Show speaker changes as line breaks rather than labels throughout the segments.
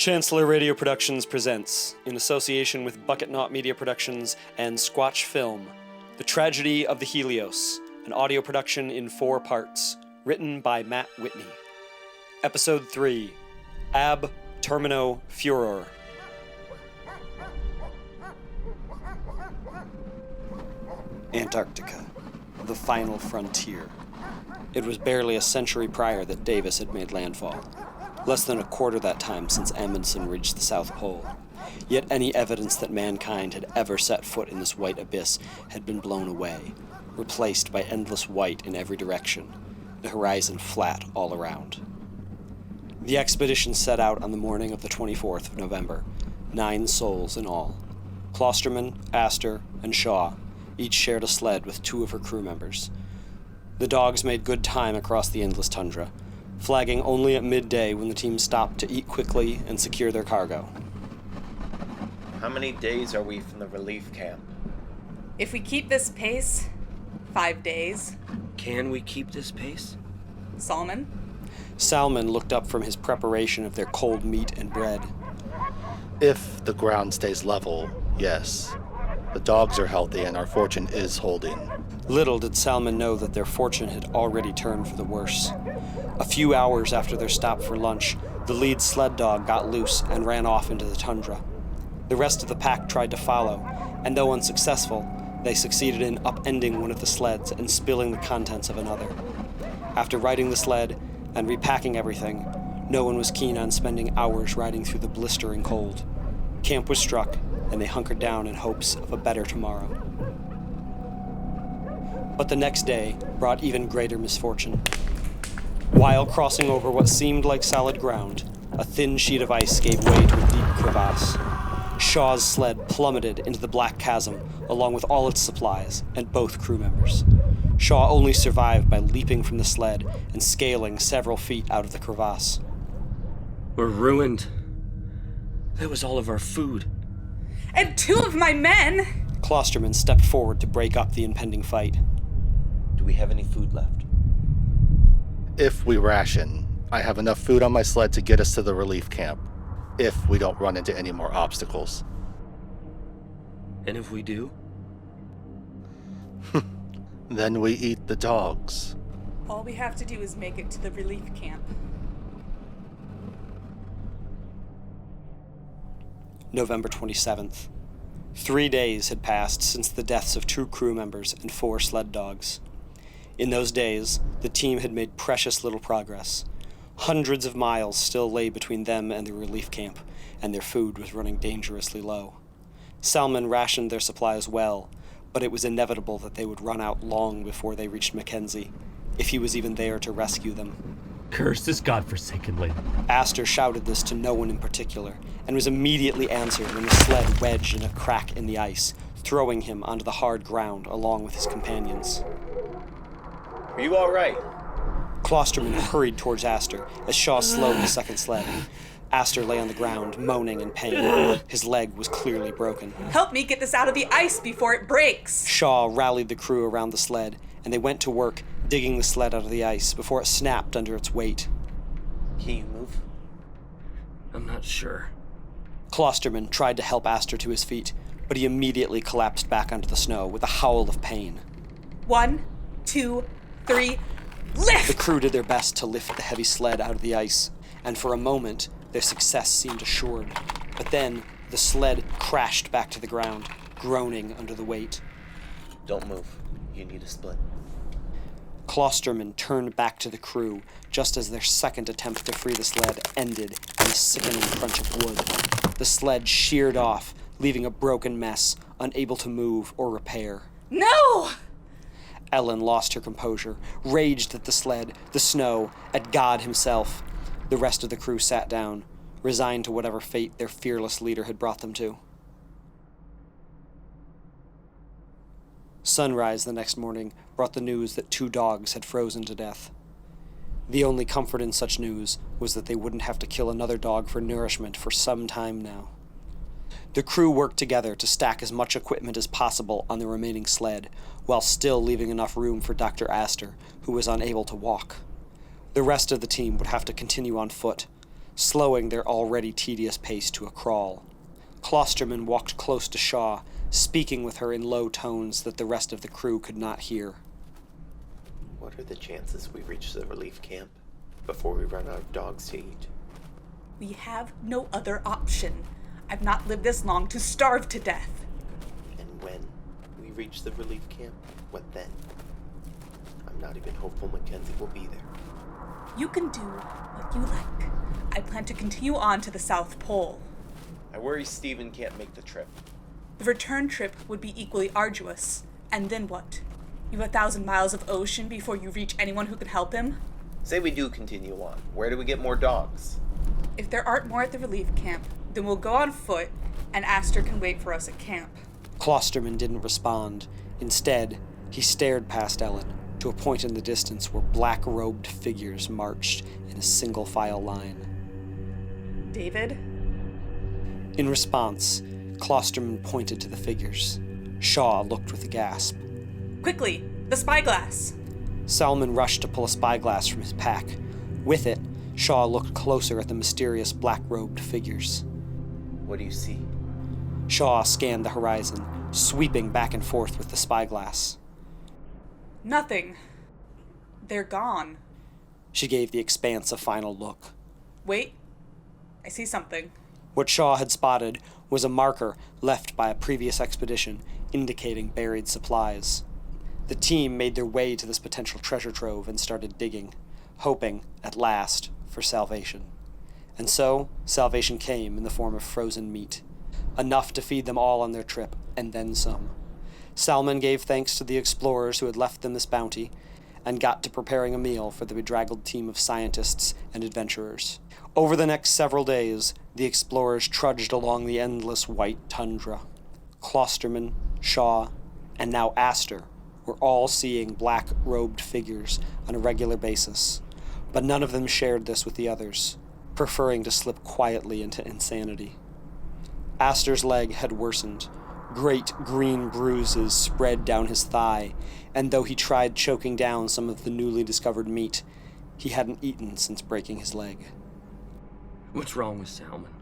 Chancellor Radio Productions presents, in association with Bucketnaut Media Productions and Squatch Film, The Tragedy of the Helios, an audio production in 4 parts, written by Matt Whitney. Episode 3, Ab Termino Furor. Antarctica, the final frontier. It was barely a century prior that Davis had made landfall. Less than a quarter that time since Amundsen reached the South Pole. Yet any evidence that mankind had ever set foot in this white abyss had been blown away, replaced by endless white in every direction, the horizon flat all around. The expedition set out on the morning of the 24th of November, 9 souls in all. Klosterman, Astor, and Shaw each shared a sled with 2 of her crew members. The dogs made good time across the endless tundra, flagging only at midday when the team stopped to eat quickly and secure their cargo.
How many days are we from the relief camp?
If we keep this pace, 5 days.
Can we keep this pace?
Salmon?
Salmon looked up from his preparation of their cold meat and bread.
If the ground stays level, yes. The dogs are healthy and our fortune is holding.
Little did Salmon know that their fortune had already turned for the worse. A few hours after their stop for lunch, the lead sled dog got loose and ran off into the tundra. The rest of the pack tried to follow, and though unsuccessful, they succeeded in upending one of the sleds and spilling the contents of another. After righting the sled and repacking everything, no one was keen on spending hours riding through the blistering cold. Camp was struck, and they hunkered down in hopes of a better tomorrow. But the next day brought even greater misfortune. While crossing over what seemed like solid ground, a thin sheet of ice gave way to a deep crevasse. Shaw's sled plummeted into the black chasm along with all its supplies and both crew members. Shaw only survived by leaping from the sled and scaling several feet out of the crevasse.
We're ruined. That was all of our food.
And 2 of my men!
Klosterman stepped forward to break up the impending fight.
Do we have any food left?
If we ration, I have enough food on my sled to get us to the relief camp, if we don't run into any more obstacles.
And if we do?
Then we eat the dogs.
All we have to do is make it to the relief camp.
November 27th. 3 days had passed since the deaths of 2 crew members and 4 sled dogs. In those days, the team had made precious little progress. Hundreds of miles still lay between them and the relief camp, and their food was running dangerously low. Salmon rationed their supplies well, but it was inevitable that they would run out long before they reached Mackenzie, if he was even there to rescue them.
Curse this godforsaken land.
Astor shouted this to no one in particular, and was immediately answered when the sled wedged in a crack in the ice, throwing him onto the hard ground along with his companions.
Are you all right?
Klosterman hurried towards Astor as Shaw slowed the second sled. Astor lay on the ground, moaning in pain. His leg was clearly broken.
Help me get this out of the ice before it breaks!
Shaw rallied the crew around the sled, and they went to work digging the sled out of the ice before it snapped under its weight.
Can you move?
I'm not sure.
Klosterman tried to help Astor to his feet, but he immediately collapsed back onto the snow with a howl of pain.
1, 2, 3, lift!
The crew did their best to lift the heavy sled out of the ice, and for a moment, their success seemed assured. But then, the sled crashed back to the ground, groaning under the weight.
Don't move. You need a split.
Klosterman turned back to the crew just as their second attempt to free the sled ended in a sickening crunch of wood. The sled sheared off, leaving a broken mess, unable to move or repair.
No!
Ellen lost her composure, raged at the sled, the snow, at God himself. The rest of the crew sat down, resigned to whatever fate their fearless leader had brought them to. Sunrise the next morning brought the news that 2 dogs had frozen to death. The only comfort in such news was that they wouldn't have to kill another dog for nourishment for some time now. The crew worked together to stack as much equipment as possible on the remaining sled, while still leaving enough room for Dr. Astor, who was unable to walk. The rest of the team would have to continue on foot. slowing their already tedious pace to a crawl. Klosterman walked close to Shaw, speaking with her in low tones that the rest of the crew could not hear.
What are the chances we reach the relief camp before we run out of dogs to eat?
We have no other option. I've not lived this long to starve to death.
And when we reach the relief camp, what then? I'm not even hopeful Mackenzie will be there.
You can do what you like. I plan to continue on to the South Pole.
I worry Stephen can't make the trip.
The return trip would be equally arduous. And then what? You have 1,000 miles of ocean before you reach anyone who can help him?
Say we do continue on. Where do we get more dogs?
If there aren't more at the relief camp, then we'll go on foot, and Aster can wait for us at camp.
Klosterman didn't respond. Instead, he stared past Ellen to a point in the distance where black-robed figures marched in a single-file line.
David?
In response, Klosterman pointed to the figures. Shaw looked with a gasp.
Quickly, the spyglass!
Salmon rushed to pull a spyglass from his pack. With it, Shaw looked closer at the mysterious black-robed figures.
What do you see?
Shaw scanned the horizon, sweeping back and forth with the spyglass.
Nothing. They're gone.
She gave the expanse a final look.
Wait. I see something.
What Shaw had spotted was a marker left by a previous expedition indicating buried supplies. The team made their way to this potential treasure trove and started digging, hoping, at last, for salvation. And so, salvation came in the form of frozen meat, enough to feed them all on their trip, and then some. Salmon gave thanks to the explorers who had left them this bounty, and got to preparing a meal for the bedraggled team of scientists and adventurers. Over the next several days, the explorers trudged along the endless white tundra. Klosterman, Shaw, and now Aster were all seeing black-robed figures on a regular basis, but none of them shared this with the others, preferring to slip quietly into insanity. Aster's leg had worsened. Great green bruises spread down his thigh, and though he tried choking down some of the newly discovered meat, he hadn't eaten since breaking his leg.
What's wrong with Salmon?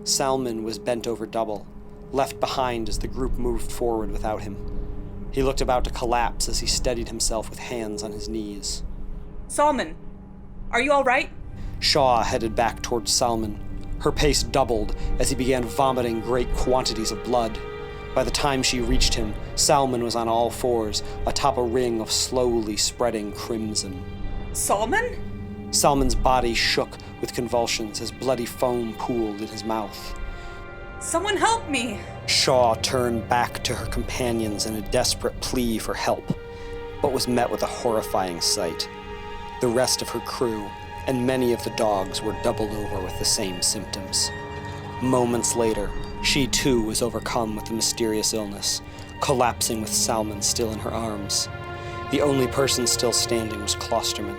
Salmon was bent over double, left behind as the group moved forward without him. He looked about to collapse as he steadied himself with hands on his knees.
Salmon, are you all right?
Shaw headed back towards Salmon. Her pace doubled as he began vomiting great quantities of blood. By the time she reached him, Salmon was on all fours, atop a ring of slowly spreading crimson.
Salmon?
Salmon's body shook with convulsions as bloody foam pooled in his mouth.
Someone help me!
Shaw turned back to her companions in a desperate plea for help, but was met with a horrifying sight. The rest of her crew, and many of the dogs, were doubled over with the same symptoms. Moments later, she too was overcome with the mysterious illness, collapsing with Salmon still in her arms. The only person still standing was Klosterman,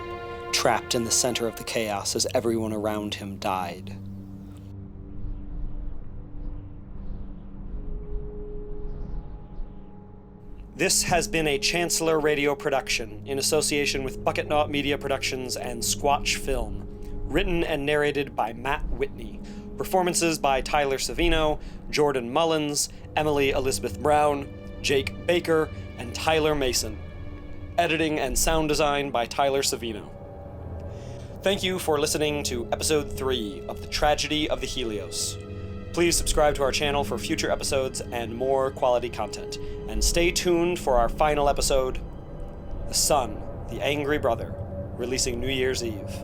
trapped in the center of the chaos as everyone around him died. This has been a Chancellor Radio production in association with Bucketnaut Media Productions and Squatch Film. Written and narrated by Matt Whitney. Performances by Tyler Savino, Jordan Mullins, Emily Elizabeth Brown, Jake Baker, and Tyler Mason. Editing and sound design by Tyler Savino. Thank you for listening to Episode 3 of The Tragedy of the Helios. Please subscribe to our channel for future episodes and more quality content. And stay tuned for our final episode, The Son, the Angry Brother, releasing New Year's Eve.